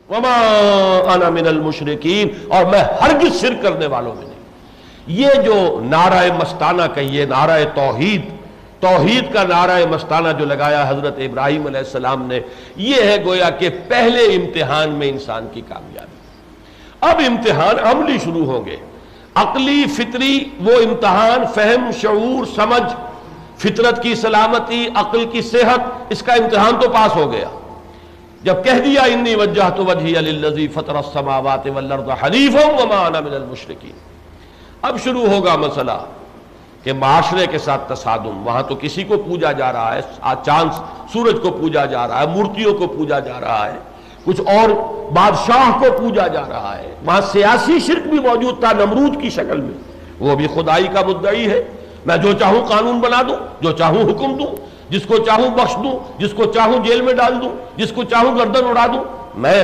وما انا من المشرکین، اور میں ہرگز شرک کرنے والوں میں نہیں۔ یہ جو نعرہ مستانہ کہیے، نعرہ توحید کا نعرہ مستانہ جو لگایا حضرت ابراہیم علیہ السلام نے، یہ ہے گویا کہ پہلے امتحان میں انسان کی کامیابی۔ اب امتحان عملی شروع ہوں گے، عقلی فطری وہ امتحان، فہم، شعور، سمجھ، فطرت کی سلامتی، عقل کی صحت، اس کا امتحان تو پاس ہو گیا جب کہہ دیا انی وجہت وجہی للذی فطر السماوات والارض حنیفا وما انا من المشرکین۔ اب شروع ہوگا مسئلہ کہ معاشرے کے ساتھ تصادم، وہاں تو کسی کو پوجا جا رہا ہے، چاند سورج کو پوجا جا رہا ہے، مورتیوں کو پوجا جا رہا ہے، کچھ اور بادشاہ کو پوجا جا رہا ہے، وہاں سیاسی شرک بھی موجود تھا نمرود کی شکل میں، وہ بھی خدائی کا مدعی ہے، میں جو چاہوں قانون بنا دوں، جو چاہوں حکم دوں، جس کو چاہوں بخش دوں، جس کو چاہوں جیل میں ڈال دوں، جس کو چاہوں گردن اڑا دوں، میں